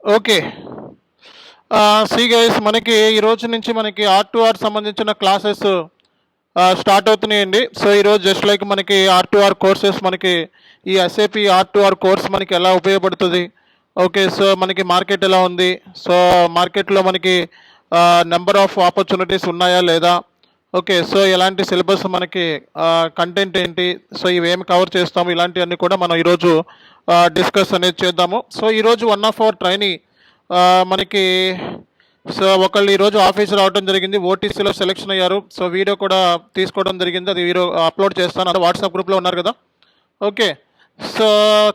Okay. See guys మనకి ఈ రోజు నుంచి మనకి R2R సంబంధించిన క్లాసెస్ స్టార్ట్ అవుతున్నాయండి. సో ఈరోజు జస్ట్ లైక్ మనకి R2R కోర్సెస్ మనకి ఈ ఎస్ఏపి R2R కోర్స్ మనకి ఎలా ఉపయోగపడుతుంది, ఓకే. సో మనకి మార్కెట్ ఎలా ఉంది, సో మార్కెట్లో మనకి నెంబర్ ఆఫ్ ఆపర్చునిటీస్ ఉన్నాయా లేదా, ఓకే. సో ఎలాంటి సిలబస్ మనకి కంటెంట్ ఏంటి, సో ఇవేమి కవర్ చేస్తాము, ఇలాంటివన్నీ కూడా మనం ఈరోజు డిస్కస్ అనేది చేద్దాము. సో ఈరోజు వన్ ఆఫ్ అవర్ ట్రైనీ మనకి సో ఒకళ్ళు ఈరోజు ఆఫీస్ రావడం జరిగింది, ఓటీసీలో సెలెక్షన్ అయ్యారు. సో వీడియో కూడా తీసుకోవడం జరిగింది, అది వీడియో అప్లోడ్ చేస్తాను, అది వాట్సాప్ గ్రూప్లో ఉన్నారు కదా. ఓకే. సో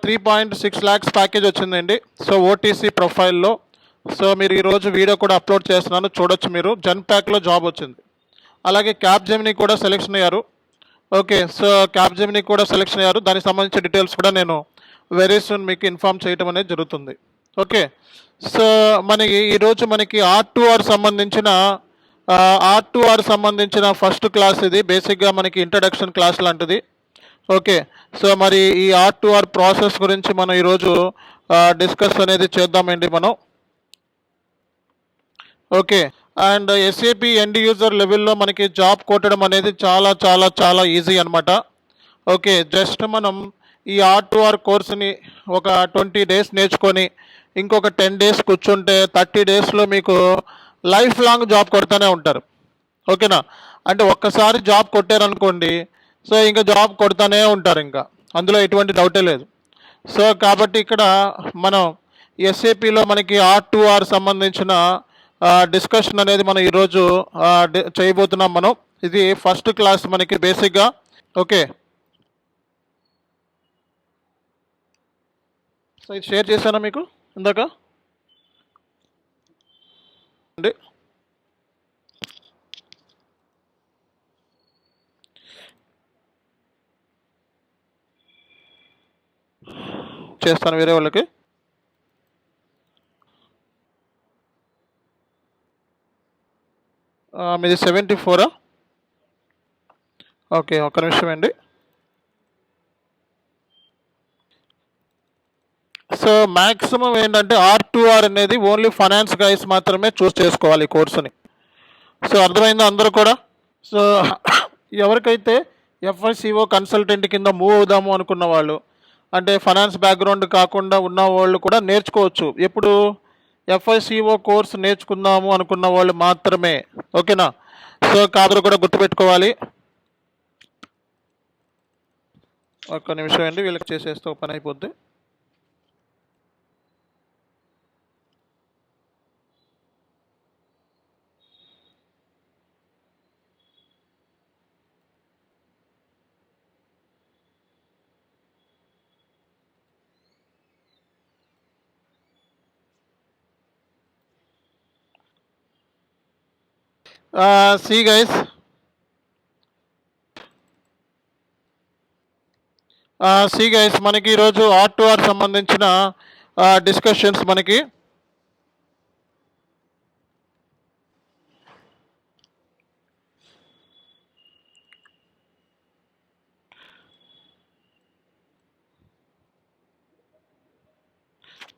3.6 lakhs ప్యాకేజ్ వచ్చిందండి. సో ఓటీసీ ప్రొఫైల్లో. సో మీరు ఈరోజు వీడియో కూడా అప్లోడ్ చేస్తున్నాను, చూడొచ్చు మీరు. జన్ ప్యాక్లో జాబ్ వచ్చింది. అలాగే క్యాబ్ జెమినీ కూడా సెలెక్షన్ అయ్యారు. ఓకే. సో క్యాబ్ జెమినీ కూడా సెలెక్షన్ అయ్యారు, దానికి సంబంధించిన డీటెయిల్స్ కూడా నేను వెరీ సూన్ మీకు ఇన్ఫామ్ చేయడం అనేది జరుగుతుంది. ఓకే. సో మనకి ఈరోజు మనకి R2R సంబంధించిన ఫస్ట్ క్లాస్ ఇది. బేసిక్గా మనకి ఇంట్రడక్షన్ క్లాస్ లాంటిది. ఓకే. సో మరి ఈ R2R ప్రాసెస్ గురించి మనం ఈరోజు డిస్కస్ అనేది చేద్దామండి మనం. Okay. And SAP end user లెవెల్లో మనకి జాబ్ కొట్టడం అనేది చాలా చాలా చాలా ఈజీ అనమాట. ఓకే. జస్ట్ మనం ఈ R2R కోర్సుని ఒక 20 days నేర్చుకొని ఇంకొక 10 days కూర్చుంటే 30 daysలో మీకు లైఫ్ లాంగ్ జాబ్ కొడుతూనే ఉంటారు. ఓకేనా. అంటే ఒక్కసారి జాబ్ కొట్టారనుకోండి, సో ఇంకా జాబ్ కొడుతూనే ఉంటారు, ఇంకా అందులో ఎటువంటి డౌటే లేదు. సో కాబట్టి ఇక్కడ మనం ఎస్ఏపిలో మనకి R2R సంబంధించిన డిస్కషన్ అనేది మనం ఈరోజు చేయబోతున్నాం మనం. ఇది ఫస్ట్ క్లాస్ మనకి బేసిక్గా. ఓకే. సో ఇది షేర్ చేశానా మీకు ఇందాక అండి? చేస్తాను వేరే వాళ్ళకి. మీది 74. ఓకే, ఒక్క నిమిషం అండి. సో మ్యాక్సిమం ఏంటంటే R2R అనేది ఓన్లీ ఫైనాన్స్ గైస్ మాత్రమే చూస్ చేసుకోవాలి ఈ కోర్సుని. సో అర్థమైందా అందరూ కూడా? సో ఎవరికైతే FICO కన్సల్టెంట్ కింద మూవ్ అవుదాము అనుకున్న వాళ్ళు, అంటే ఫైనాన్స్ బ్యాక్గ్రౌండ్ కాకుండా ఉన్న వాళ్ళు కూడా నేర్చుకోవచ్చు. ఎప్పుడు FICO కోర్స్ నేర్చుకుందాము అనుకున్న వాళ్ళు మాత్రమే, ఓకేనా. సో కాదు కూడా గుర్తుపెట్టుకోవాలి. ఒక్క నిమిషం అండి, వీళ్ళకి చేసేస్తే ఒక పని అయిపోద్ది. సి గైస్, మనకి ఈరోజు R2R సంబంధించిన డిస్కషన్స్ మనకి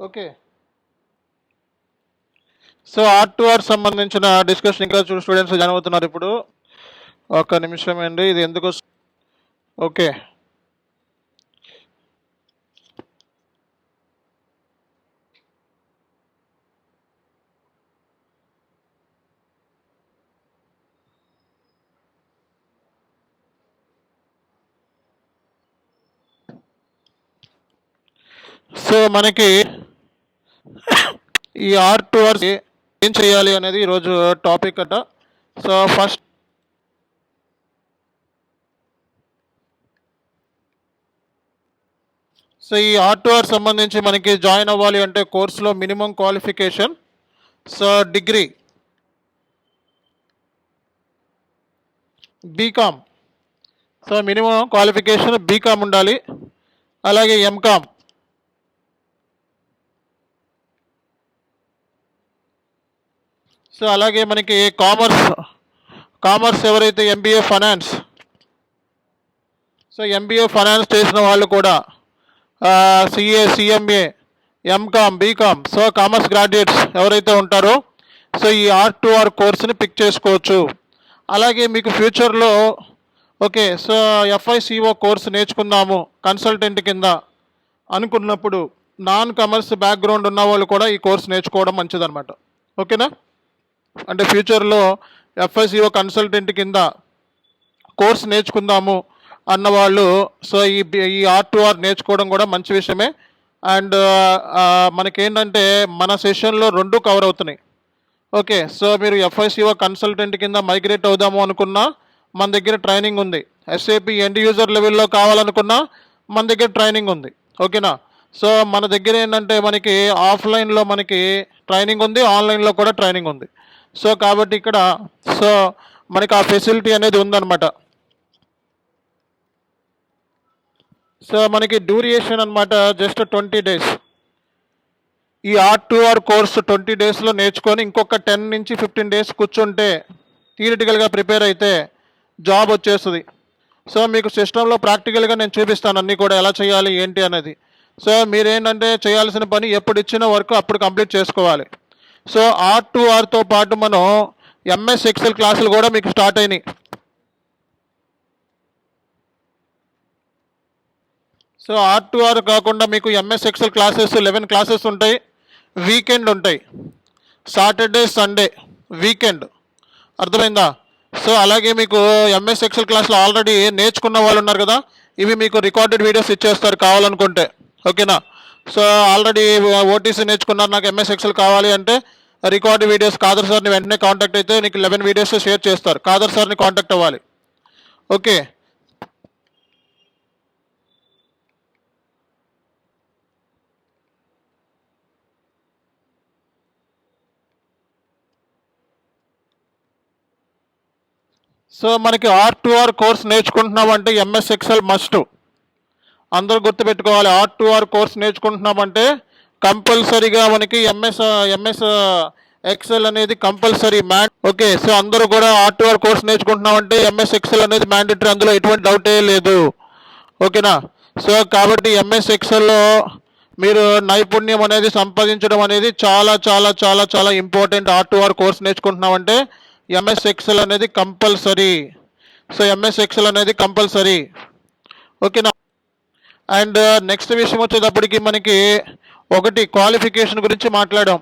ఓకే. సో R2R సంబంధించిన డిస్కషన్ ఇంకా స్టూడెంట్స్ జాయిన్ అవుతున్నారు ఇప్పుడు. ఒక్క నిమిషం అండి, ఇది ఎందుకు. ఓకే. సో మనకి ఈ R2R ఏం చేయాలి అనేది ఈరోజు టాపిక్ అట. సో ఫస్ట్ ఈ R2R సంబంధించి మనకి జాయిన్ అవ్వాలి అంటే కోర్సులో minimum qualification so degree BCom. So minimum qualification BCom ఉండాలి. అలాగే ఎంకామ్, సో అలాగే మనకి కామర్స్ ఎవరైతే MBA finance, so MBA finance చేసిన వాళ్ళు కూడా CA CMA MCom, BCom, so commerce graduates ఎవరైతే ఉంటారో సో ఈ R2R కోర్సుని పిక్ చేసుకోవచ్చు. అలాగే మీకు ఫ్యూచర్లో ఓకే సో FICO కోర్సు నేర్చుకుందాము కన్సల్టెంట్ కింద అనుకున్నప్పుడు నాన్ కమర్స్ బ్యాక్గ్రౌండ్ ఉన్న వాళ్ళు కూడా ఈ కోర్స్ నేర్చుకోవడం మంచిదన్నమాట. ఓకేనా, అంటే ఫ్యూచర్లో FICO కన్సల్టెంట్ కింద కోర్స్ నేర్చుకుందాము అన్నవాళ్ళు సో ఈ R2R నేర్చుకోవడం కూడా మంచి విషయమే. అండ్ మనకేంటంటే మన సెషన్లో రెండు కవర్ అవుతున్నాయి. ఓకే, సో మీరు FICO కన్సల్టెంట్ కింద మైగ్రేట్ అవుదాము అనుకున్నా మన దగ్గర ట్రైనింగ్ ఉంది. SAP ఎండ్ యూజర్ లెవెల్లో కావాలనుకున్నా మన దగ్గర ట్రైనింగ్ ఉంది. ఓకేనా, సో మన దగ్గర ఏంటంటే మనకి ఆఫ్లైన్లో మనకి ట్రైనింగ్ ఉంది, ఆన్లైన్లో కూడా ట్రైనింగ్ ఉంది. సో కాబట్టి ఇక్కడ సో మనకి ఆ ఫెసిలిటీ అనేది ఉందన్నమాట. సో మనకి డ్యూరేషన్ అనమాట జస్ట్ 20 days. ఈ R2R కోర్సు 20 daysలో నేర్చుకొని ఇంకొక 10 నుంచి 15 days కూర్చుంటే థియరిటికల్గా ప్రిపేర్ అయితే జాబ్ వచ్చేస్తుంది. సో మీకు సిస్టంలో ప్రాక్టికల్గా నేను చూపిస్తాను అన్నీ కూడా ఎలా చేయాలి ఏంటి అనేది. సో మీరేంటంటే చేయాల్సిన పని ఎప్పుడు ఇచ్చిన వర్క్ అప్పుడు కంప్లీట్ చేసుకోవాలి. సో R2Rతో పాటు మనం MS Excel క్లాసులు కూడా మీకు స్టార్ట్ అయినాయి. సో R2R కాకుండా మీకు MS Excel క్లాసెస్ 11 క్లాసెస్ ఉంటాయి. వీకెండ్ ఉంటాయి, సాటర్డే సండే వీకెండ్, అర్థమైందా? సో అలాగే మీకు MS Excel క్లాసులు ఆల్రెడీ నేర్చుకున్న వాళ్ళు ఉన్నారు కదా, ఇవి మీకు రికార్డెడ్ వీడియోస్ ఇచ్చేస్తారు కావాలనుకుంటే. ఓకేనా, సో ఆల్రెడీ OTC నేర్చుకున్నారు, నాకు MS Excel కావాలి అంటే రికార్డ్ వీడియోస్ కాదర్ సార్ని వెంటనే కాంటాక్ట్ అయితే నీకు 11 వీడియోస్ షేర్ చేస్తారు. కాదర్ సార్ని కాంటాక్ట్ అవ్వాలి. ఓకే, సో మనకి R2R కోర్స్ నేర్చుకుంటున్నామంటే MS Excel మస్ట్. అందరూ గుర్తుపెట్టుకోవాలి, R2R కోర్స్ నేర్చుకుంటున్నామంటే కంపల్సరీగా మనకి MS Excel అనేది కంపల్సరీ ఓకే, సో అందరూ కూడా R2R కోర్స్ నేర్చుకుంటున్నామంటే MS Excel అనేది మ్యాండేటరీ, అందులో ఎటువంటి డౌటే లేదు. ఓకేనా, సో కాబట్టి MS Excelలో మీరు నైపుణ్యం అనేది సంపాదించడం అనేది చాలా చాలా చాలా చాలా ఇంపార్టెంట్. R2R కోర్స్ నేర్చుకుంటున్నామంటే MS Excel అనేది కంపల్సరీ. సో MS Excel అనేది కంపల్సరీ. ఓకేనా, అండ్ నెక్స్ట్ విషయం వచ్చేటప్పటికి మనకి ఒకటి క్వాలిఫికేషన్ గురించి మాట్లాడాం,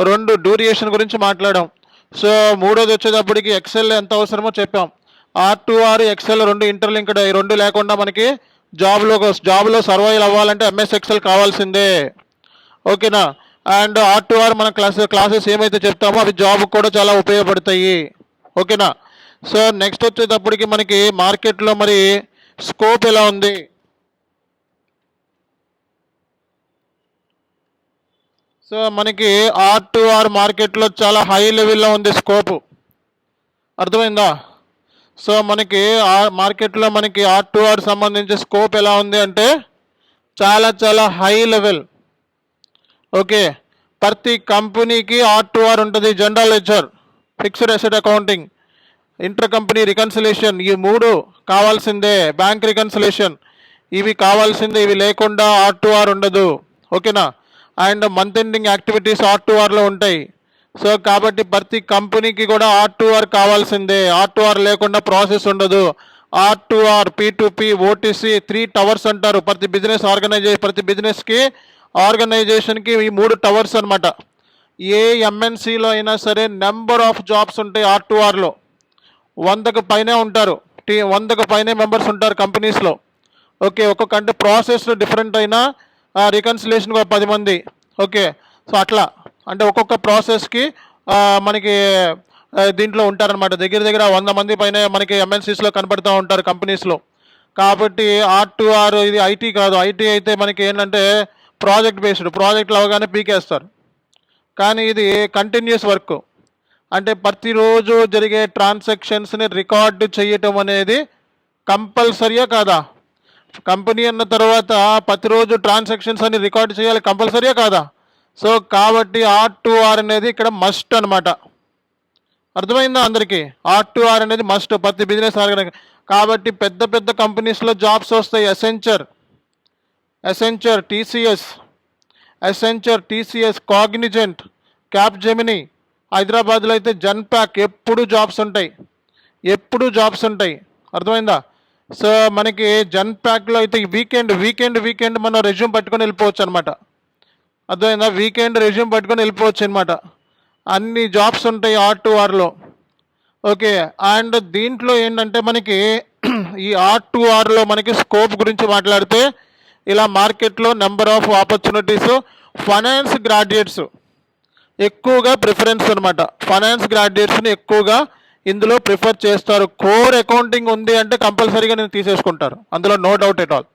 2 డ్యూరేషన్ గురించి మాట్లాడాం. సో మూడోది వచ్చేటప్పటికి ఎక్సెల్ ఎంత అవసరమో చెప్పాం. R2R ఎక్సెల్ 2 ఇంటర్లింక్డ్, ఈ 2 లేకుండా మనకి జాబ్లో సర్వైవ్ అవ్వాలంటే MS Excel కావాల్సిందే. ఓకేనా, అండ్ R2R మన క్లాసెస్ ఏమైతే చెప్తామో అవి జాబ్ కూడా చాలా ఉపయోగపడతాయి. ఓకేనా, సో నెక్స్ట్ వచ్చేటప్పటికి మనకి మార్కెట్లో మరి స్కోప్ ఎలా ఉంది. సో మనకి R2R మార్కెట్లో చాలా హై లెవెల్లో ఉంది స్కోపు, అర్థమైందా? సో మనకి మార్కెట్లో మనకి R2R సంబంధించి స్కోప్ ఎలా ఉంది అంటే చాలా చాలా హై లెవెల్. ఓకే, ప్రతి కంపెనీకి R2R ఉంటుంది. General ledger, fixed asset accounting, inter company reconciliation, ఈ 3 కావాల్సిందే. బ్యాంక్ రికన్సిలేషన్ ఇవి కావాల్సిందే, ఇవి లేకుండా R2R ఉండదు. ఓకేనా, అండ్ మంత్ ఎండింగ్ యాక్టివిటీస్ R2Rలో ఉంటాయి. సో కాబట్టి ప్రతి కంపెనీకి కూడా R2R కావాల్సిందే. R2R లేకుండా ప్రాసెస్ ఉండదు. R2R, P2P, OTC 3 టవర్స్ అంటారు. ప్రతి బిజినెస్కి ఆర్గనైజేషన్కి ఈ 3 టవర్స్ అనమాట. ఏ MNCలో అయినా సరే నెంబర్ ఆఫ్ జాబ్స్ ఉంటాయి R2Rలో. 100కు పైనే ఉంటారు, 100కు పైనే మెంబర్స్ ఉంటారు కంపెనీస్లో. ఓకే, ఒక్కొక్క అంటే ప్రాసెస్ డిఫరెంట్ అయినా రికన్సిలేషన్ కూడా 10 మంది. ఓకే, సో అట్లా అంటే ఒక్కొక్క ప్రాసెస్కి మనకి దీంట్లో ఉంటారనమాట. దగ్గర 100 మంది పైన మనకి MNCస్లో కనపడుతూ ఉంటారు కంపెనీస్లో. కాబట్టి R2R ఇది IT కాదు. IT అయితే మనకి ఏంటంటే ప్రాజెక్ట్ బేస్డ్, ప్రాజెక్ట్లు అవగానే పీకేస్తారు. కానీ ఇది కంటిన్యూస్ వర్క్, అంటే ప్రతిరోజు జరిగే ట్రాన్సాక్షన్స్ని రికార్డు చేయటం అనేది కంపల్సరీయా కాదా? కంపెనీ అన్న తర్వాత ప్రతిరోజు ట్రాన్సాక్షన్స్ అని రికార్డు చేయాలి, కంపల్సరీయా కాదా? సో కాబట్టి R2R అనేది ఇక్కడ మస్ట్ అనమాట. అర్థమైందా అందరికీ? R2R అనేది మస్ట్ ప్రతి బిజినెస్ ఆర్గనైజేషన్. కాబట్టి పెద్ద కంపెనీస్లో జాబ్స్ వస్తాయి. Accenture, TCS, Accenture, TCS, Cognizant, cap Gemini. హైదరాబాద్లో అయితే జన్పాక్ ఎప్పుడు జాబ్స్ ఉంటాయి, ఎప్పుడు జాబ్స్ ఉంటాయి. అర్థమైందా? సో మనకి జన్పాక్లో అయితే వీకెండ్ మనం రెజ్యూమ్ పట్టుకొని వెళ్ళిపోవచ్చు అనమాట. అర్థమైందా? వీకెండ్ రెజ్యూమ్ పట్టుకొని వెళ్ళిపోవచ్చు అనమాట. అన్ని జాబ్స్ ఉంటాయి R2Rలో. ఓకే. అండ్ దీంట్లో ఏంటంటే మనకి ఈ R2Rలో మనకి స్కోప్ గురించి మాట్లాడితే ఇలా మార్కెట్లో number of opportunities finance graduates ఎక్కువగా ప్రిఫరెన్స్ అనమాట. ఫైనాన్స్ గ్రాడ్యుయేట్స్ని ఎక్కువగా ఇందులో ప్రిఫర్ చేస్తారు. కోర్ అకౌంటింగ్ ఉంది అంటే కంపల్సరీగా నేను తీసేసుకుంటారు, అందులో no doubt at all.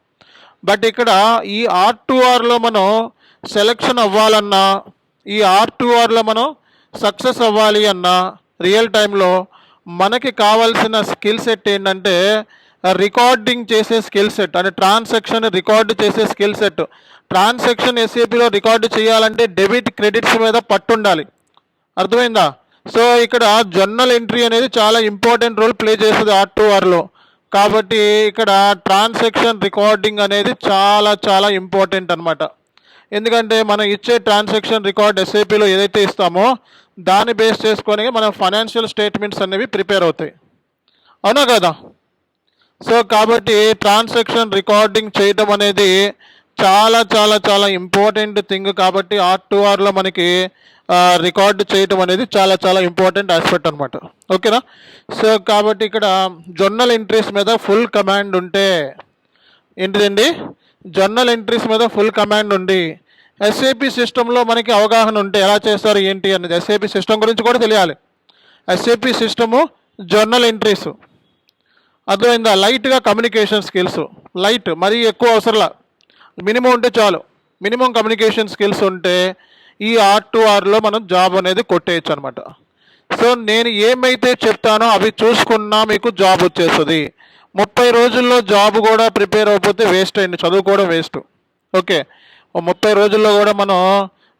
But ఇక్కడ ఈ R2Rలో మనం సెలెక్షన్ అవ్వాలన్నా, ఈ R2Rలో మనం సక్సెస్ అవ్వాలి అన్నా రియల్ టైంలో మనకి కావాల్సిన స్కిల్ సెట్ ఏంటంటే రికార్డింగ్ చేసే స్కిల్ సెట్, అంటే ట్రాన్సాక్షన్ రికార్డు చేసే స్కిల్ సెట్. ట్రాన్సాక్షన్ ఎస్ఏపిలో రికార్డు చేయాలంటే డెబిట్ క్రెడిట్స్ మీద పట్టుండాలి. అర్థమైందా? సో ఇక్కడ జర్నల్ ఎంట్రీ అనేది చాలా ఇంపార్టెంట్ రోల్ ప్లే చేస్తుంది R2Rలో. కాబట్టి ఇక్కడ ట్రాన్సాక్షన్ రికార్డింగ్ అనేది చాలా చాలా ఇంపార్టెంట్ అనమాట. ఎందుకంటే మనం ఇచ్చే ట్రాన్సాక్షన్ రికార్డ్ ఎస్ఏపిలో ఏదైతే ఇస్తామో దాన్ని బేస్ చేసుకొని మన ఫైనాన్షియల్ స్టేట్మెంట్స్ అనేవి ప్రిపేర్ అవుతాయి. అవునా కదా? సో కాబట్టి ట్రాన్సాక్షన్ రికార్డింగ్ చేయటం అనేది చాలా చాలా చాలా ఇంపార్టెంట్ థింగ్. కాబట్టి R2Rలో మనకి రికార్డు చేయటం అనేది చాలా చాలా ఇంపార్టెంట్ ఆస్పెక్ట్ అనమాట. ఓకేనా? సో కాబట్టి ఇక్కడ జర్నల్ ఎంట్రీస్ మీద ఫుల్ కమాండ్ ఉంటే ఏంటిదండి, జర్నల్ ఎంట్రీస్ మీద ఫుల్ కమాండ్ ఉండి ఎస్ఏపి సిస్టంలో మనకి అవగాహన ఉంటే ఎలా చేస్తారు ఏంటి అనేది, ఎస్ఏపి సిస్టమ్ గురించి కూడా తెలియాలి. ఎస్ఏపి సిస్టము, జర్నల్ ఎంట్రీస్, అర్థమైందా? లైట్గా కమ్యూనికేషన్ స్కిల్స్, లైట్ మరీ ఎక్కువ అవసరంలా, మినిమం ఉంటే చాలు. మినిమం కమ్యూనికేషన్ స్కిల్స్ ఉంటే ఈ R2Rలో మనం జాబ్ అనేది కొట్టేయచ్చు అనమాట. సో నేను ఏమైతే చెప్తానో అవి చూసుకున్నా మీకు జాబ్ వచ్చేస్తుంది. 30 రోజుల్లో జాబ్ కూడా ప్రిపేర్ అయిపోతే వేస్ట్ అయింది, చదువుకోవడం వేస్ట్. ఓకే. 30 రోజుల్లో కూడా మనం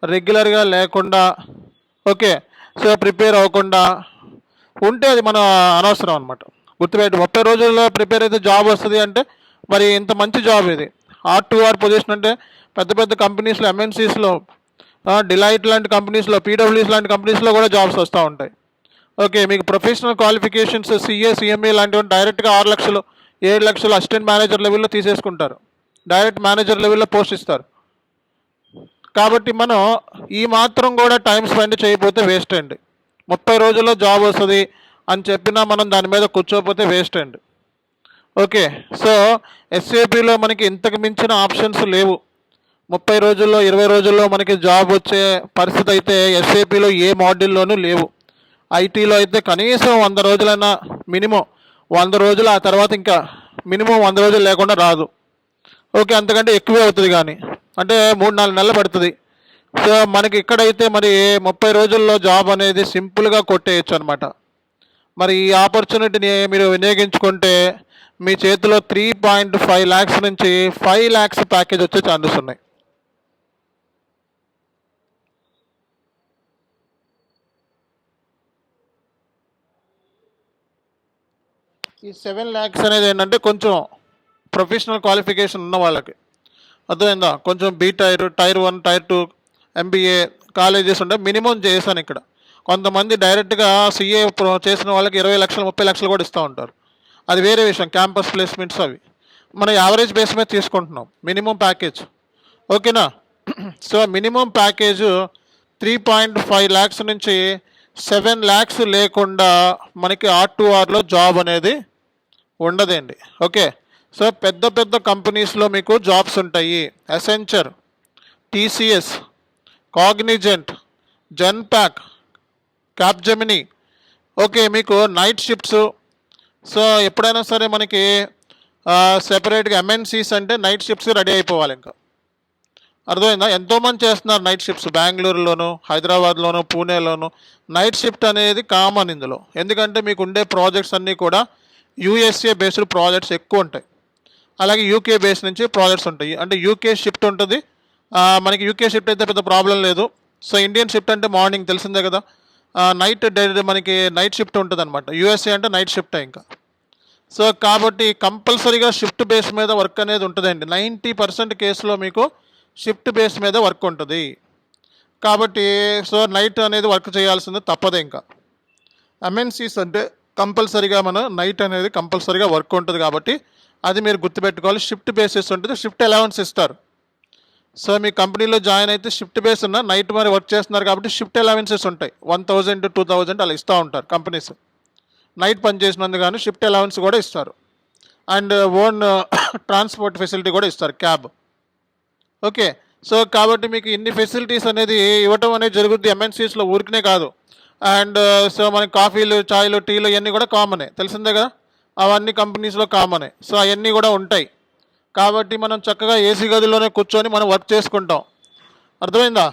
రెగ్యులర్గా లేకుండా, ఓకే, సో ప్రిపేర్ అవ్వకుండా ఉంటే అది మన అనవసరం అనమాట. గుర్తుపెట్టి 30 రోజుల్లో ప్రిపేర్ అయితే జాబ్ వస్తుంది అంటే మరి ఇంత మంచి జాబ్ ఇది. R2R పొజిషన్ అంటే పెద్ద పెద్ద కంపెనీస్లో, MNCస్లో, డిలైట్ లాంటి కంపెనీస్లో, PWCs లాంటి కంపెనీస్లో కూడా జాబ్స్ వస్తూ ఉంటాయి. ఓకే. మీకు ప్రొఫెషనల్ క్వాలిఫికేషన్స్ CA, CMA లాంటివి డైరెక్ట్గా 6 లక్షలు 7 లక్షలు అసిస్టెంట్ మేనేజర్ లెవెల్లో తీసేసుకుంటారు, డైరెక్ట్ మేనేజర్ లెవెల్లో పోస్ట్ ఇస్తారు. కాబట్టి మనం ఈ మాత్రం కూడా టైం స్పెండ్ చేయకపోతే వేస్ట్ అండి. 30 రోజుల్లో జాబ్ వస్తుంది అని చెప్పినా మనం దాని మీద కూర్చోకపోతే వేస్ట్ అండి. ఓకే. సో ఎస్ఏపిలో మనకి ఇంతకు మించిన ఆప్షన్స్ లేవు. 30 రోజుల్లో 20 రోజుల్లో మనకి జాబ్ వచ్చే పరిస్థితి అయితే ఎస్ఏపిలో ఏ మాడ్యూల్లోనూ లేవు. ఐటీలో అయితే కనీసం 100 రోజులైనా, మినిమం 100 రోజులు, ఆ తర్వాత ఇంకా మినిమం 100 రోజులు లేకుండా రాదు. ఓకే. అంతకంటే ఎక్కువే అవుతుంది, కానీ అంటే 3-4 నెలలు పడుతుంది. సో మనకి ఇక్కడైతే మరి 30 రోజుల్లో జాబ్ అనేది సింపుల్గా కొట్టేయచ్చు అనమాట. మరి ఈ ఆపర్చునిటీని మీరు వినియోగించుకుంటే మీ చేతిలో 3.5 lakhs నుంచి 5 lakhs ప్యాకేజ్ వచ్చే ఛాన్సెస్ ఉన్నాయి. ఈ 7 lakhs అనేది ఏంటంటే కొంచెం ప్రొఫెషనల్ క్వాలిఫికేషన్ ఉన్న వాళ్ళకి, అర్థమైందా? కొంచెం టైర్ 1, టైర్ 2 MBA కాలేజెస్ ఉంటే మినిమం చేశాను ఇక్కడ. కొంతమంది డైరెక్ట్గా CA చేసిన వాళ్ళకి 20 లక్షలు 30 లక్షలు కూడా ఇస్తూ ఉంటారు. అది వేరే విషయం, క్యాంపస్ ప్లేస్మెంట్స్ అవి. మన యావరేజ్ బేస్ మీద తీసుకుంటున్నాం మినిమం ప్యాకేజ్. ఓకేనా? సో మినిమం ప్యాకేజ్ 3.5 lakhs నుంచి 7 lakhs లేకుండా మనకి R2Rలో జాబ్ అనేది ఉండదండి. ఓకే. సో పెద్ద పెద్ద కంపెనీస్లో మీకు జాబ్స్ ఉంటాయి. Accenture, TCS, Cognizant, Genpact, Capgemini. Okay. మీకు నైట్ షిఫ్ట్స్. సో ఎప్పుడైనా సరే మనకి సెపరేట్గా MNCs అంటే నైట్ షిఫ్ట్స్ రెడీ అయిపోవాలి ఇంకా. అర్థమైందా? ఎంతోమంది చేస్తున్నారు నైట్ షిఫ్ట్స్, బెంగళూరులోను, హైదరాబాద్లోను, పూణేలోను. నైట్ షిఫ్ట్ అనేది కామన్ ఇందులో. ఎందుకంటే మీకు ఉండే ప్రాజెక్ట్స్ అన్నీ కూడా USA బేస్డ్ ప్రాజెక్ట్స్ ఎక్కువ ఉంటాయి. అలాగే UK బేస్ నుంచి ప్రాజెక్ట్స్ ఉంటాయి. అంటే UK షిఫ్ట్ ఉంటుంది. మనకి UK షిఫ్ట్ అయితే పెద్ద ప్రాబ్లం లేదు. సో ఇండియన్ షిఫ్ట్ అంటే మార్నింగ్ తెలిసిందే కదా, నైట్ మనకి నైట్ షిఫ్ట్ ఉంటుంది అనమాట. USA అంటే నైట్ షిఫ్టే ఇంకా. సో కాబట్టి కంపల్సరీగా షిఫ్ట్ బేస్ మీద వర్క్ అనేది ఉంటుందండి. 90% కేసులో మీకు షిఫ్ట్ బేస్ మీద వర్క్ ఉంటుంది. కాబట్టి సో నైట్ అనేది వర్క్ చేయాల్సింది తప్పదు. ఇంకా ఎంఎన్సీస్ అంటే కంపల్సరీగా మన నైట్ అనేది కంపల్సరీగా వర్క్ ఉంటుంది కాబట్టి అది మీరు గుర్తుపెట్టుకోవాలి. షిఫ్ట్ బేసిస్ ఉంటుంది, షిఫ్ట్ అలవెన్స్ ఇస్తారు. సో మీ కంపెనీలో జాయిన్ అయితే షిఫ్ట్ బేస్ ఉన్న నైట్ మరి వర్క్ చేస్తున్నారు కాబట్టి షిఫ్ట్ అలవెన్సెస్ ఉంటాయి. 1000 to 2000 అలా ఇస్తూ ఉంటారు కంపెనీస్. నైట్ పని చేసినందుకు కానీ షిఫ్ట్ అలవెన్స్ కూడా ఇస్తారు. అండ్ ఓన్ ట్రాన్స్పోర్ట్ ఫెసిలిటీ కూడా ఇస్తారు, క్యాబ్. ఓకే, సో కాబట్టి మీకు ఇన్ని ఫెసిలిటీస్ అనేది ఇవ్వటం అనేది జరుగుతుంది ఎంఎన్సీస్లో, ఊరికనే కాదు. అండ్ సో మనకి కాఫీలు, చాయ్లు, టీలు ఇవన్నీ కూడా కామనే, తెలిసిందే కదా, అవన్నీ కంపెనీస్లో కామనే. సో అవన్నీ కూడా ఉంటాయి కాబట్టి మనం చక్కగా ఏసీ గదిలోనే కూర్చొని మనం వర్క్ చేసుకుంటాం. అర్థమైందా?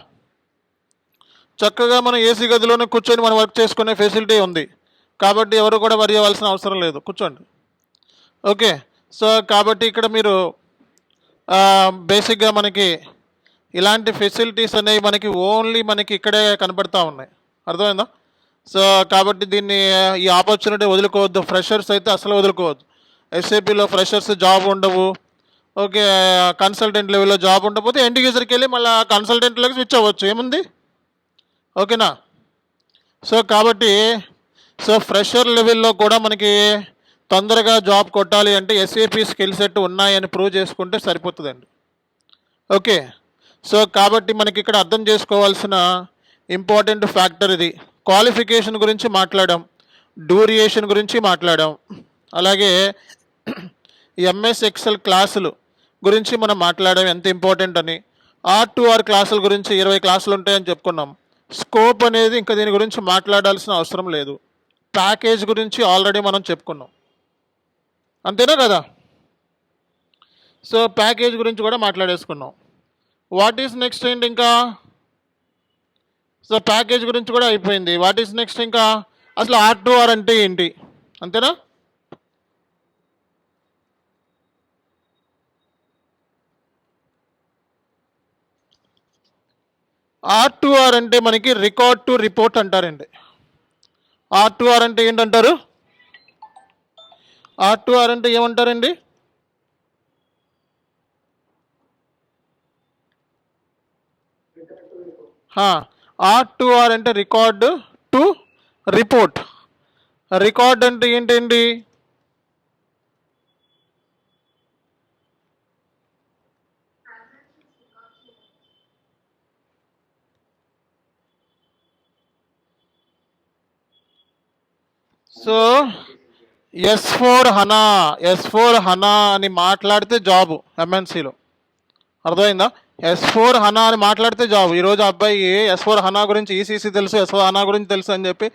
చక్కగా మనం ఏసీ గదిలోనే కూర్చొని మనం వర్క్ చేసుకునే ఫెసిలిటీ ఉంది కాబట్టి ఎవరు కూడా వరి అవ్వాల్సిన అవసరం లేదు, కూర్చోండి. ఓకే, సో కాబట్టి ఇక్కడ మీరు బేసిక్గా మనకి ఇలాంటి ఫెసిలిటీస్ అనేవి మనకి ఓన్లీ మనకి ఇక్కడే కనబడతా ఉన్నాయి. అర్థమైందా? సో కాబట్టి దీన్ని ఈ ఆపర్చునిటీ వదులుకోవద్దు. ఫ్రెషర్స్ అయితే అసలు వదులుకోవద్దు. ఎస్ఏపీలో ఫ్రెషర్స్ జాబ్ ఉండవు. ఓకే, కన్సల్టెంట్ లెవెల్లో జాబ్ ఉండకపోతే ఎండ్ యూజర్కి వెళ్ళి మళ్ళీ కన్సల్టెంట్లోకి స్విచ్ అవ్వచ్చు, ఏముంది? ఓకేనా? సో కాబట్టి సో ఫ్రెషర్ లెవెల్లో కూడా మనకి తొందరగా జాబ్ కొట్టాలి అంటే ఎస్ఏపీ స్కిల్ సెట్ ఉన్నాయని ప్రూవ్ చేసుకుంటే సరిపోతుందండి. ఓకే, సో కాబట్టి మనకి ఇక్కడ అర్థం చేసుకోవాల్సిన ఇంపార్టెంట్ ఫ్యాక్టర్ ఇది. క్వాలిఫికేషన్ గురించి మాట్లాడాం, డ్యూరియేషన్ గురించి మాట్లాడాం, అలాగే ఎంఎస్ ఎక్సెల్ క్లాసులు గురించి మనం మాట్లాడాం ఎంత ఇంపార్టెంట్ అని. R2R క్లాసుల గురించి 20 క్లాసులు ఉంటాయని చెప్పుకున్నాం. స్కోప్ అనేది ఇంకా దీని గురించి మాట్లాడాల్సిన అవసరం లేదు. ప్యాకేజ్ గురించి ఆల్రెడీ మనం చెప్పుకున్నాం, అంతేనా కదా? సో ప్యాకేజ్ గురించి కూడా మాట్లాడేసుకున్నాం. వాట్ ఈస్ నెక్స్ట్ ఏంటి ఇంకా? సో ప్యాకేజ్ గురించి కూడా అయిపోయింది. వాట్ ఈస్ నెక్స్ట్ ఇంకా? అసలు R2R అంటే ఏంటి, అంతేనా? R2R అంటే మనకి రికార్డ్ టు రిపోర్ట్ అంటారండి. R2R అంటే ఏంటంటారు? R2R అంటే ఏమంటారండి? R2R అంటే రికార్డ్ టు రిపోర్ట్. రికార్డ్ అంటే ఏంటండి? సో S4HANA అని మాట్లాడితే జాబు ఎంఎన్సీలో, అర్థమైందా? S4HANA అని మాట్లాడితే జాబు. ఈరోజు అబ్బాయి S4HANA గురించి ఈసీసీ తెలుసు, S4HANA గురించి తెలుసు అని చెప్పి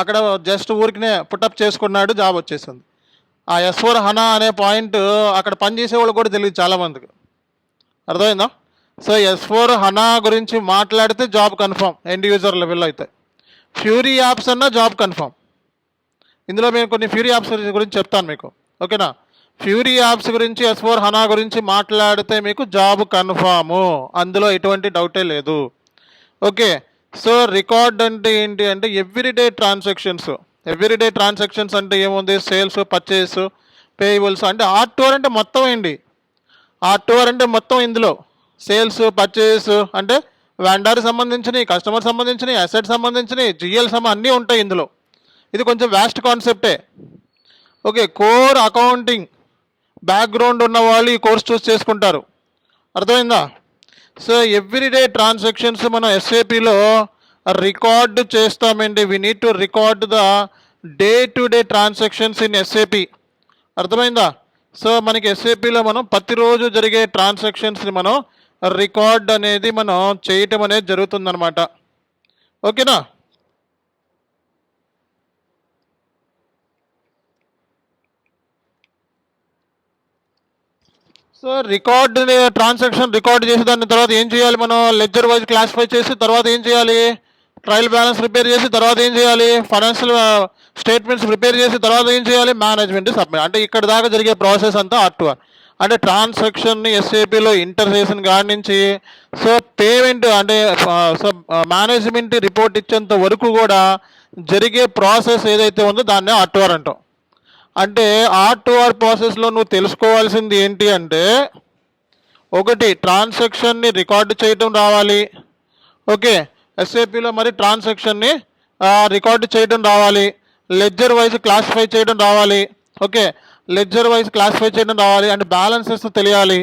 అక్కడ జస్ట్ ఊరికినే పుటప్ చేసుకున్నాడు, జాబ్ వచ్చేసింది. ఆ S4HANA అనే పాయింట్ అక్కడ పనిచేసే వాళ్ళు కూడా తెలియదు చాలామందికి, అర్థమైందా? సో S4HANA గురించి మాట్లాడితే జాబ్ కన్ఫర్మ్ ఎండ్ యూజర్ లెవెల్లో అయితే. ఫ్యూరీ యాప్స్ అన్నా జాబ్ కన్ఫర్మ్. ఇందులో మేము కొన్ని ఫ్యూరీ యాప్స్ గురించి చెప్తాను మీకు, ఓకేనా? ఫ్యూరీ యాప్స్ గురించి S4HANA గురించి మాట్లాడితే మీకు జాబ్ కన్ఫాము, అందులో ఎటువంటి డౌటే లేదు. ఓకే, సో రికార్డ్ అంటే ఏంటి అంటే ఎవ్రీడే ట్రాన్సాక్షన్స్ అంటే ఏముంది? సేల్స్, పర్చేస్, పేయబుల్స్ అంటే R2R అంటే మొత్తం ఏంటి? R2R అంటే మొత్తం ఇందులో సేల్స్, పర్చేస్ అంటే వెండర్ సంబంధించినవి, కస్టమర్ సంబంధించినవి, అసెట్ సంబంధించినవి, జిఎల్ అన్నీ ఉంటాయి ఇందులో. ఇది కొంచెం వ్యాస్ట్ కాన్సెప్టే. ఓకే, కోర్ అకౌంటింగ్ బ్యాక్గ్రౌండ్ ఉన్న వాళ్ళు ఈ కోర్స్ చూస్ చేసుకుంటారు, అర్థమైందా? సో ఎవ్రీడే ట్రాన్సాక్షన్స్ మనం ఎస్ఏపిలో రికార్డ్ చేస్తామండి. We need to record the day to day transactions in SAP, అర్థమైందా? సో మనకి ఎస్ఏపిలో మనం ప్రతిరోజు జరిగే ట్రాన్సాక్షన్స్ని మనం రికార్డ్ అనేది మనం చేయటం అనేది జరుగుతుందన్నమాట, ఓకేనా? సో రికార్డ్ ట్రాన్సాక్షన్ రికార్డ్ చేసి దాని తర్వాత ఏం చేయాలి? మనం లెడ్జర్ వైజ్ క్లాసిఫై చేసి తర్వాత ఏం చేయాలి? ట్రయల్ బ్యాలెన్స్ ప్రిపేర్ చేసి తర్వాత ఏం చేయాలి? ఫైనాన్షియల్ స్టేట్మెంట్స్ ప్రిపేర్ చేసి తర్వాత ఏం చేయాలి? Management submit. అంటే ఇక్కడ దాకా జరిగే ప్రాసెస్ అంతా R2R. అంటే ట్రాన్సాక్షన్ని ఎస్ఏపిలో ఇంటర్ చేసిన కాడి నుంచి సో పేమెంట్ అంటే సో మేనేజ్మెంట్ రిపోర్ట్ ఇచ్చేంత వరకు కూడా జరిగే ప్రాసెస్ ఏదైతే ఉందో దాన్నే R2R అంటాం. అంటే R2R ప్రాసెస్లో నువ్వు తెలుసుకోవాల్సింది ఏంటి అంటే ఒకటి ట్రాన్సాక్షన్ని రికార్డు చేయడం రావాలి. ఓకే, ఎస్ఏపిలో మరి ట్రాన్సాక్షన్ని రికార్డు చేయడం రావాలి. లెడ్జర్ వైజ్ క్లాసిఫై చేయడం రావాలి. ఓకే, లెడ్జర్ వైజ్ క్లాసిఫై చేయడం రావాలి. అండ్ బ్యాలెన్సెస్ తెలియాలి.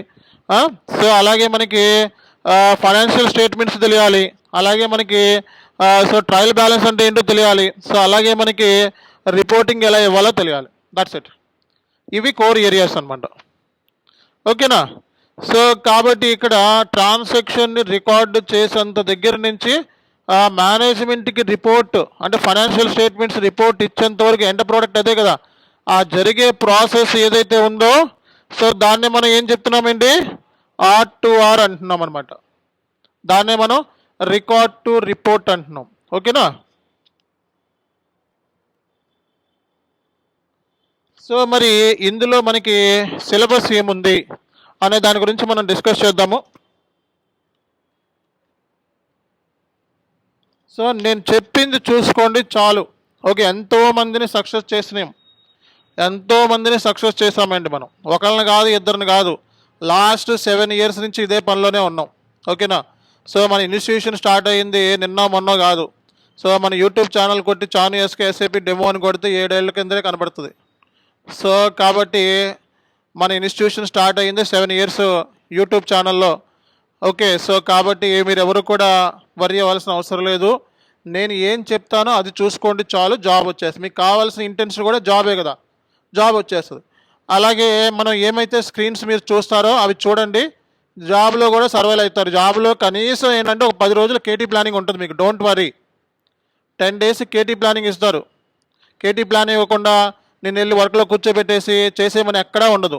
సో అలాగే మనకి ఫైనాన్షియల్ స్టేట్మెంట్స్ తెలియాలి. అలాగే మనకి సో ట్రయల్ బ్యాలెన్స్ అంటే ఏంటో తెలియాలి. సో అలాగే మనకి రిపోర్టింగ్ ఎలా ఇవ్వాలో తెలియాలి. That's it. ఇవి కోర్ ఏరియాస్ అనమాట. ఓకేనా? సో కాబట్టి ఇక్కడ ట్రాన్సాక్షన్ని రికార్డు చేసేంత దగ్గర నుంచి మేనేజ్మెంట్కి రిపోర్ట్ అంటే ఫైనాన్షియల్ స్టేట్మెంట్స్ రిపోర్ట్ ఇచ్చేంత వరకు ఎండ్ ప్రోడక్ట్ అదే కదా. ఆ జరిగే ప్రాసెస్ ఏదైతే ఉందో సో దాన్ని మనం ఏం చెప్తున్నామండి, R2R అంటున్నాం అనమాట. దాన్నే మనం రికార్డ్ టు రిపోర్ట్ అంటున్నాం. ఓకేనా? సో మరి ఇందులో మనకి సిలబస్ ఏముంది అనే దాని గురించి మనం డిస్కస్ చేద్దాము. సో నేను చెప్పింది చూసుకోండి చాలు. ఓకే, ఎంతోమందిని సక్సెస్ చేసినాం, ఎంతోమందిని సక్సెస్ చేసామండి మనం. ఒకళ్ళని కాదు, ఇద్దరిని కాదు, లాస్ట్ 7 years నుంచి ఇదే పనిలోనే ఉన్నాం. ఓకేనా? సో మన ఇన్స్టిట్యూషన్ స్టార్ట్ అయ్యింది నిన్న మొన్న కాదు. సో మన యూట్యూబ్ ఛానల్ కొట్టి చాను ఎస్కే ఎస్ఏపి డెమో అని కొడితే 7 ఏళ్ల కిందనే కనబడుతుంది. సో కాబట్టి మన ఇన్స్టిట్యూషన్ స్టార్ట్ అయ్యింది 7 years యూట్యూబ్ ఛానల్లో. ఓకే, సో కాబట్టి మీరు ఎవరు కూడా వరి అవ్వాల్సిన అవసరం లేదు. నేను ఏం చెప్తానో అది చూసుకోండి చాలు, జాబ్ వచ్చేస్తుంది. మీకు కావాల్సిన ఇంటెన్షన్ కూడా జాబే కదా, జాబ్ వచ్చేస్తుంది. అలాగే మనం ఏమైతే స్క్రీన్స్ మీరు చూస్తారో అవి చూడండి, జాబ్లో కూడా సర్వైవ్ అవుతారు. జాబ్లో కనీసం ఏంటంటే ఒక 10 రోజులు కేటీ ప్లానింగ్ ఉంటుంది మీకు. Don't worry, 10 days KT planning ఇస్తారు. కేటీ ప్లాన్ ఇవ్వకుండా నేను వెళ్ళి వర్క్లో కూర్చోబెట్టేసి చేసేమని ఎక్కడా ఉండదు.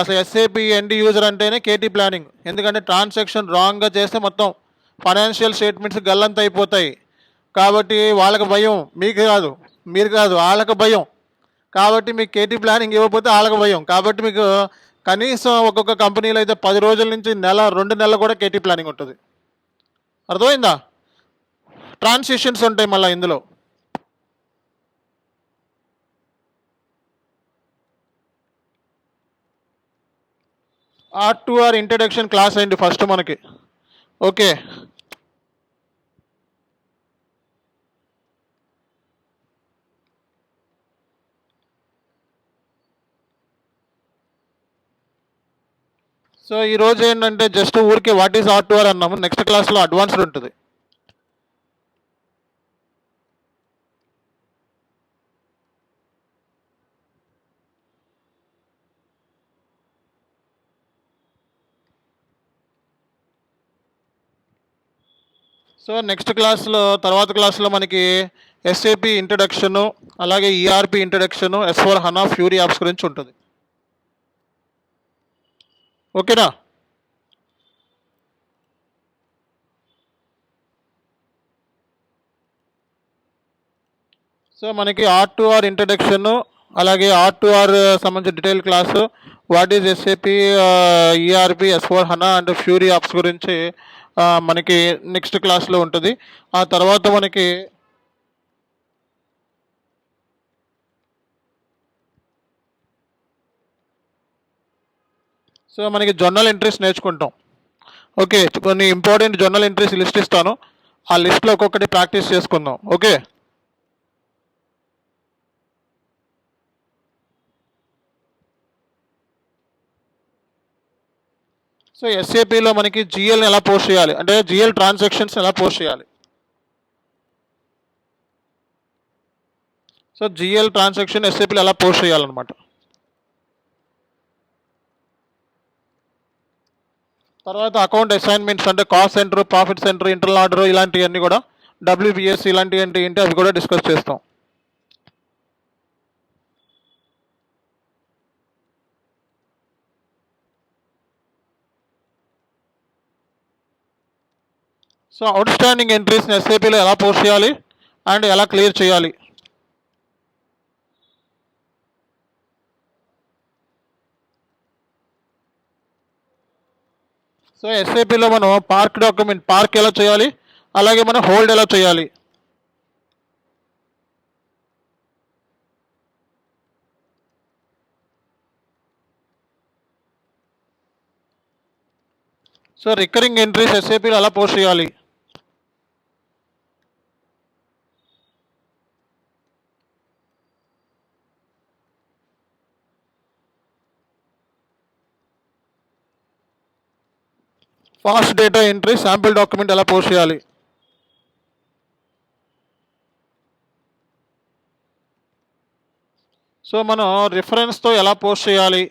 అసలు ఎస్ఏపి ఎండ్ యూజర్ అంటేనే కేటీ ప్లానింగ్. ఎందుకంటే ట్రాన్సాక్షన్ రాంగ్గా చేస్తే మొత్తం ఫైనాన్షియల్ స్టేట్మెంట్స్ గల్లంత అయిపోతాయి. కాబట్టి వాళ్ళకి భయం, మీకు కాదు, మీరు కాదు, వాళ్ళకి భయం. కాబట్టి మీకు కేటీ ప్లానింగ్ ఇవ్వకపోతే వాళ్ళకి భయం. కాబట్టి మీకు కనీసం ఒక్కొక్క కంపెనీలో అయితే 10 రోజుల నుంచి నెల 2 నెలలు కూడా కేటీ ప్లానింగ్ ఉంటుంది. అర్థమైందా? ట్రాన్సిషన్స్ ఉంటాయి మళ్ళీ ఇందులో. R2R ఇంట్రడక్షన్ క్లాస్ అయింది ఫస్ట్ మనకి. ఓకే, సో ఈరోజు ఏంటంటే జస్ట్ ఊరికే వాట్ ఈస్ R2R అన్నాము. నెక్స్ట్ క్లాస్లో అడ్వాన్స్డ్ ఉంటుంది. సో నెక్స్ట్ క్లాస్లో తర్వాత క్లాస్లో మనకి ఎస్ఏపి ఇంట్రడక్షను, అలాగే ERP introduction, S/4HANA fury apps గురించి ఉంటుంది. ఓకేనా? సో మనకి R2R ఇంట్రడక్షను, అలాగే R2R సంబంధించిన detail class, what is SAP, ERP, S/4HANA and fury apps గురించి మనకి నెక్స్ట్ క్లాస్లో ఉంటుంది. ఆ తర్వాత మనకి సో మనకి జర్నల్ ఎంట్రీస్ నేర్చుకుంటాం. ఓకే, కొన్ని ఇంపార్టెంట్ జర్నల్ ఎంట్రీస్ లిస్ట్ ఇస్తాను, ఆ లిస్ట్లో ఒక్కొక్కటి ప్రాక్టీస్ చేసుకుందాం. ఓకే, సో ఎస్ఏపిలో మనకి జిఎల్ని ఎలా పోస్ట్ చేయాలి అంటే జిఎల్ ట్రాన్సాక్షన్స్ ఎలా పోస్ట్ చేయాలి. సో జిఎల్ ట్రాన్సాక్షన్ ఎస్ఏపిలో ఎలా పోస్ట్ చేయాలన్నమాట. తర్వాత అకౌంట్ అసైన్మెంట్స్ అంటే cost centre, profit centre, internal order ఇలాంటివన్నీ కూడా, డబ్ల్యూబిఎస్ ఇలాంటివి ఏంటి అవి కూడా డిస్కస్ చేస్తాం. సో అవుట్ స్టాండింగ్ ఎంట్రీస్ని ఎస్ఏపిలో ఎలా పోస్ట్ చేయాలి అండ్ ఎలా క్లియర్ చేయాలి. సో ఎస్ఏపిలో మనం పార్క్ డాక్యుమెంట్ పార్క్ ఎలా చేయాలి, అలాగే మనం హోల్డ్ ఎలా చేయాలి. సో రికరింగ్ ఎంట్రీస్ ఎస్ఏపీలో ఎలా పోస్ట్ చేయాలి? Fast data entry sample document ఎలా పోస్ట్ చేయాలి? సో మనం రిఫరెన్స్తో ఎలా పోస్ట్ చేయాలి?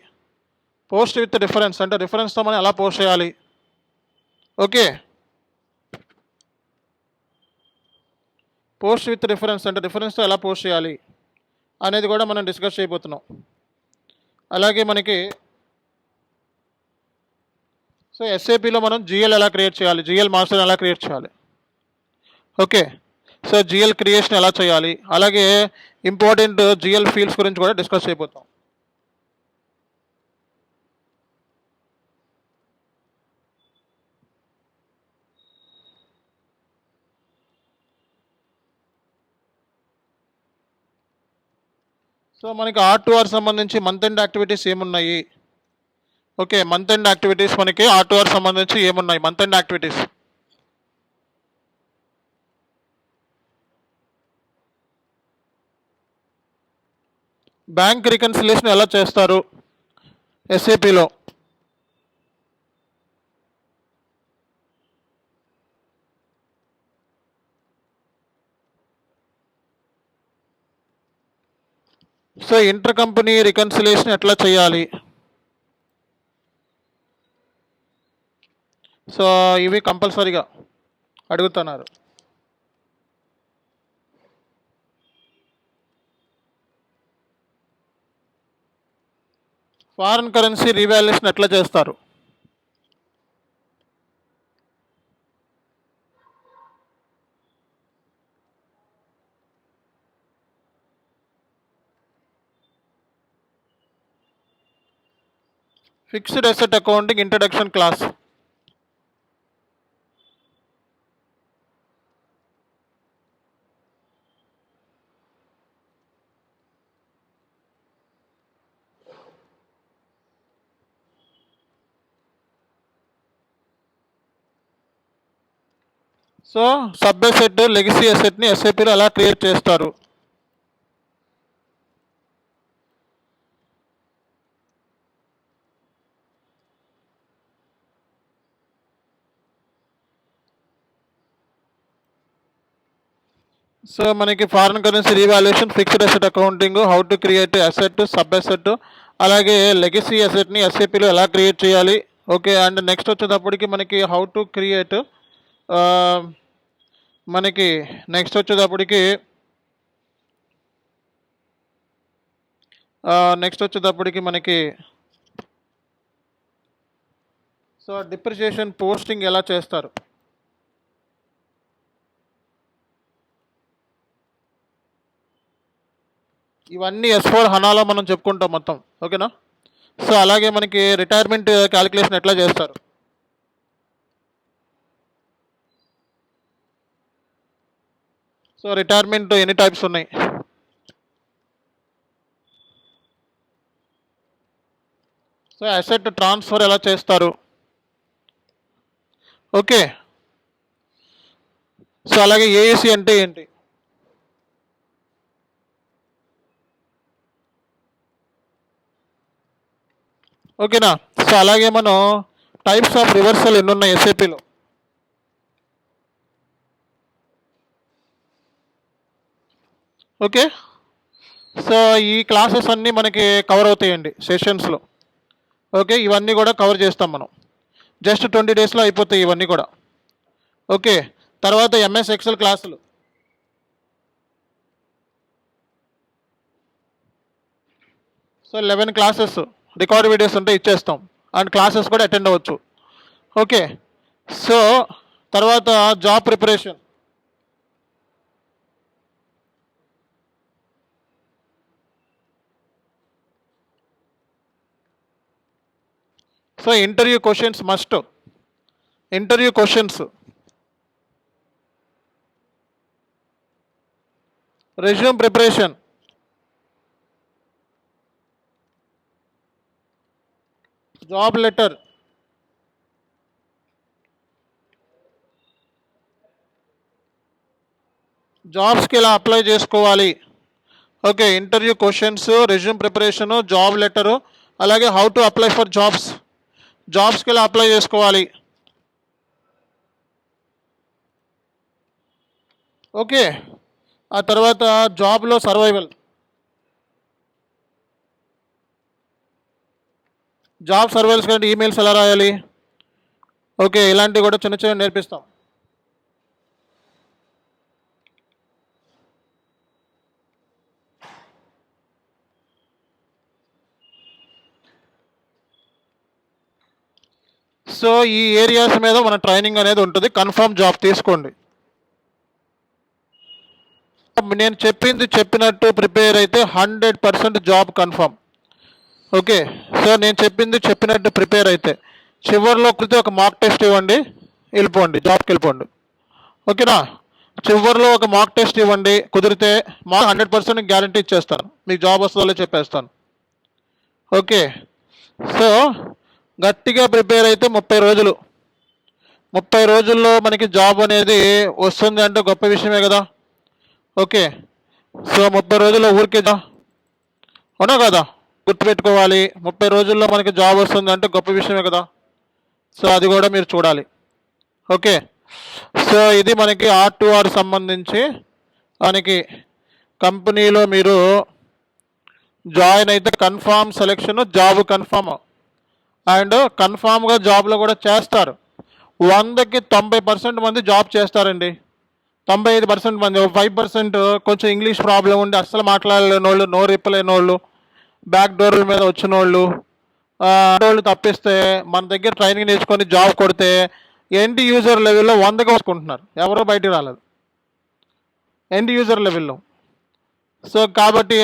పోస్ట్ విత్ రిఫరెన్స్ అంటే రిఫరెన్స్తో మనం ఎలా పోస్ట్ చేయాలి? ఓకే, పోస్ట్ విత్ రిఫరెన్స్ అంటే రిఫరెన్స్తో ఎలా పోస్ట్ చేయాలి అనేది కూడా మనం డిస్కస్ చేయబోతున్నాం. అలాగే మనకి సో ఎస్ఏపిలో మనం జిఎల్ ఎలా క్రియేట్ చేయాలి, జిఎల్ మాస్టర్ ఎలా క్రియేట్ చేయాలి. ఓకే, సో జిఎల్ క్రియేషన్ ఎలా చేయాలి, అలాగే ఇంపార్టెంట్ జిఎల్ ఫీల్డ్స్ గురించి కూడా డిస్కస్ చేయబోతాం. సో మనకి R2R సంబంధించి మంత్ ఎండ్ యాక్టివిటీస్ ఏమున్నాయి? ఓకే, మంత్ ఎండ్ యాక్టివిటీస్ మనకి R2R సంబంధించి ఏమున్నాయి? Month end activities bank reconciliation ఎలా చేస్తారు ఎస్ఏపిలో? సో ఇంటర్ కంపెనీ రికన్సిలేషన్ ఎట్లా చేయాలి? సో ఇవి కంపల్సరీగా అడుగుతున్నారు. ఫారిన్ కరెన్సీ రీవాల్యుయేషన్ ఎట్లా చేస్తారు? Fixed asset accounting introduction class. So sub asset legacy అసెట్ని ఎస్ఏపీలో ఎలా క్రియేట్ చేస్తారు? సో మనకి foreign currency revaluation, fixed asset accounting, how to create asset, sub asset, అలాగే లెగసీ అసెట్ని ఎస్ఏపీలో ఎలా క్రియేట్ చేయాలి. ఓకే, అండ్ నెక్స్ట్ వచ్చేటప్పటికి మనకి హౌ టు క్రియేట్ మనకి నెక్స్ట్ వచ్చేటప్పటికి మనకి సో డిప్రిసియేషన్ పోస్టింగ్ ఎలా చేస్తారు? ఇవన్నీ S4 హనాలో మనం చెప్పుకుంటాం మొత్తం. ఓకేనా? సో అలాగే మనకి రిటైర్మెంట్ క్యాలిక్యులేషన్ ఎట్లా చేస్తారు? సో రిటైర్మెంట్ ఎన్ని టైప్స్ ఉన్నాయి? సో అసెట్ ట్రాన్స్ఫర్ ఎలా చేస్తారు? ఓకే, సో అలాగే ఏఏసి అంటే ఏంటి? ఓకేనా? సో అలాగే మనం టైప్స్ ఆఫ్ రివర్సల్ ఎన్ని ఉన్నాయి ఎస్ఏపిలో? ఓకే, సో ఈ క్లాసెస్ అన్నీ మనకి కవర్ అవుతాయండి సెషన్స్లో. ఓకే, ఇవన్నీ కూడా కవర్ చేస్తాం మనం. జస్ట్ 20 డేస్లో అయిపోతాయి ఇవన్నీ కూడా. ఓకే, తర్వాత ఎంఎస్ ఎక్సెల్ క్లాసులు. సో 11 క్లాసెస్ రికార్డ్ వీడియోస్ ఉంటే ఇచ్చేస్తాం, అండ్ క్లాసెస్ కూడా అటెండ్ అవ్వచ్చు. ఓకే, సో తర్వాత job preparation. So interview questions must. Interview questions, resume preparation, job letter, జాబ్స్కి ఎలా అప్లై చేసుకోవాలి, okay, interview questions, resume preparation, job letter, అలాగే హౌ టు అప్లై ఫర్ జాబ్స్కి ఎలా అప్లై చేసుకోవాలి, ఓకే. ఆ తర్వాత జాబ్లో జాబ్ సర్వైవల్స్ కంటే ఈమెయిల్స్ ఎలా రాయాలి, ఓకే, ఇలాంటివి కూడా చిన్న చిన్న నేర్పిస్తాం. సో ఈ ఏరియాస్ మీద మన ట్రైనింగ్ అనేది ఉంటుంది. కన్ఫర్మ్ జాబ్ తీసుకోండి. నేను చెప్పినట్టు ప్రిపేర్ అయితే 100% జాబ్ కన్ఫర్మ్. ఓకే, సో నేను చెప్పినట్టు ప్రిపేర్ అయితే చివరిలో కుదిరితే ఒక మాక్ టెస్ట్ ఇవ్వండి, జాబ్కి వెళ్ళిపోండి. ఓకేనా, చివరిలో ఒక మాక్ టెస్ట్ ఇవ్వండి, కుదిరితే 100% గ్యారంటీ ఇచ్చేస్తాను, మీకు జాబ్ వస్తుందో చెప్పేస్తాను. ఓకే, సో గట్టిగా ప్రిపేర్ అయితే 30 రోజుల్లో మనకి జాబ్ అనేది వస్తుంది అంటే గొప్ప విషయమే కదా. ఓకే, సో 30 రోజుల్లో ఊరికే అవునా కదా, గుర్తుపెట్టుకోవాలి. 30 రోజుల్లో మనకి జాబ్ వస్తుంది అంటే గొప్ప విషయమే కదా. సో అది కూడా మీరు చూడాలి. ఓకే, సో ఇది మనకి R2R సంబంధించి మనకి కంపెనీలో మీరు జాయిన్ అయితే confirm selection, job confirm, and కన్ఫామ్గా జాబ్లో కూడా చేస్తారు. 100కి 90% మంది జాబ్ చేస్తారండి. 95% మంది, 5% కొంచెం ఇంగ్లీష్ ప్రాబ్లం ఉండి అస్సలు మాట్లాడలేని వాళ్ళు, నో రిప్పలేని వాళ్ళు, బ్యాక్ డోర్ల మీద వచ్చిన వాళ్ళు తప్పిస్తే మన దగ్గర ట్రైనింగ్ నేర్చుకొని జాబ్ కొడితే ఎండ్ యూజర్ లెవెల్లో 100గా వసుకుంటున్నారు, ఎవరో బయటికి రాలేదు ఎండ్ యూజర్ లెవెల్లో. సో కాబట్టి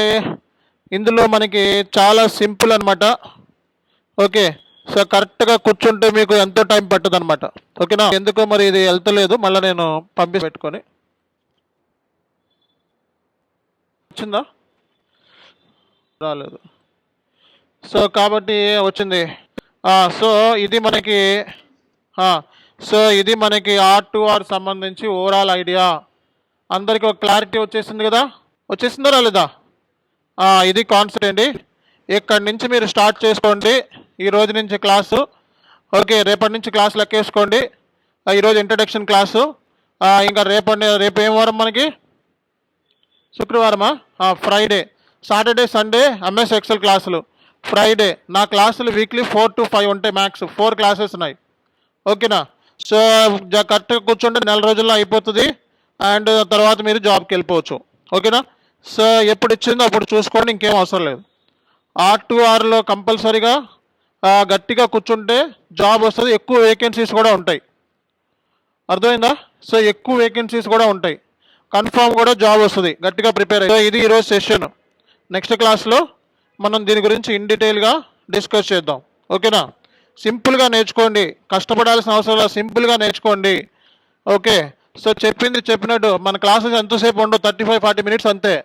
ఇందులో మనకి చాలా సింపుల్ అనమాట. ఓకే, సో కరెక్ట్గా కూర్చుంటే మీకు ఎంతో టైం పట్టదు అనమాట. ఓకేనా, ఎందుకో మరి ఇది వెళ్తలేదు, మళ్ళీ నేను పెట్టుకొని వచ్చిందా, రాలేదు. సో కాబట్టి వచ్చింది. సో ఇది మనకి R2R సంబంధించి ఓవరాల్ ఐడియా అందరికీ ఒక క్లారిటీ వచ్చేసింది కదా, వచ్చేసిందా రాలేదా? ఇది కాన్సెప్ట్ అండి. ఇక్కడి నుంచి మీరు స్టార్ట్ చేసుకోండి, ఈ రోజు నుంచి క్లాసు. ఓకే, రేపటి నుంచి క్లాస్ లెక్కేసుకోండి. ఈరోజు ఇంట్రడక్షన్ క్లాసు, ఇంకా రేపు ఏం వారం మనకి, శుక్రవారమా? Friday, Saturday, Sunday MS Excel క్లాసులు, ఫ్రైడే నా క్లాసులు వీక్లీ 4 to 5 ఉంటాయి, మ్యాక్స్ 4 క్లాసెస్ ఉన్నాయి. ఓకేనా, సో కరెక్ట్గా కూర్చుంటే 4 రోజుల్లో అయిపోతుంది, అండ్ తర్వాత మీరు జాబ్కి వెళ్ళిపోవచ్చు. ఓకేనా, సో ఎప్పుడు ఇచ్చిందో అప్పుడు చూసుకోండి, ఇంకేం అవసరం లేదు. R2Rలో కంపల్సరీగా గట్టిగా కూర్చుంటే జాబ్ వస్తుంది, ఎక్కువ వేకెన్సీస్ కూడా ఉంటాయి, అర్థమైందా? సో ఎక్కువ వేకెన్సీస్ కూడా ఉంటాయి, కన్ఫామ్ కూడా జాబ్ వస్తుంది, గట్టిగా ప్రిపేర్ అయ్యి. ఇది ఈరోజు సెషన్. నెక్స్ట్ క్లాస్లో మనం దీని గురించి ఇన్ డీటెయిల్గా డిస్కస్ చేద్దాం. ఓకేనా, సింపుల్గా నేర్చుకోండి, కష్టపడాల్సిన అవసరం లేదు, సింపుల్గా నేర్చుకోండి. ఓకే, సో చెప్పినట్టు మన క్లాసెస్ ఎంతసేపు ఉండవు, 35-40 మినిట్స్ అంతే.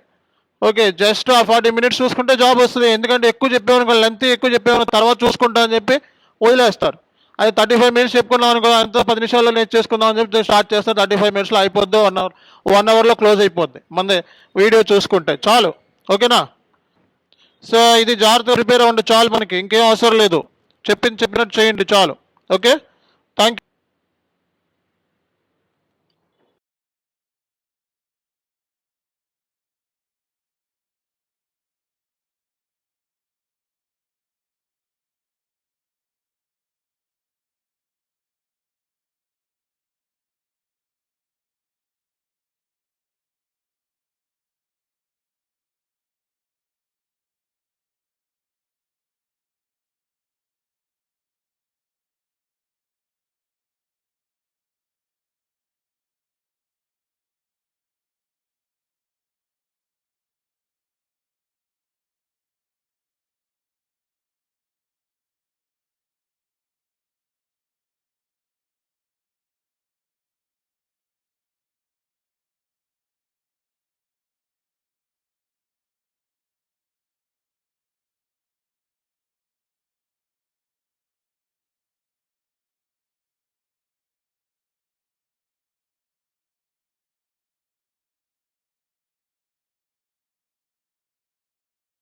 ఓకే, జస్ట్ ఆ 40 మినిట్స్ చూసుకుంటే జాబ్ వస్తుంది. ఎందుకంటే ఎక్కువ చెప్పేవాను, లెంత్ ఎక్కువ చెప్పేవాను, తర్వాత చూసుకుంటా అని చెప్పి వదిలేస్తారు. అది 35 మినిట్స్ చెప్పుకున్నాం అనుకో, అంత 10 నిమిషాల్లో నేర్చేసుకుందాం అని చెప్పి స్టార్ట్ చేస్తారు, 35 మినిట్స్లో అయిపోద్ది, 1 అవర్లో క్లోజ్ అయిపోద్ది మన వీడియో చూసుకుంటే చాలు. ఓకేనా, సో ఇది జాగ్రత్త ప్రిపేర్ అవ్వండి చాలు, మనకి ఇంకేం అవసరం లేదు, చెప్పినట్టు చేయండి చాలు. Okay, thank you.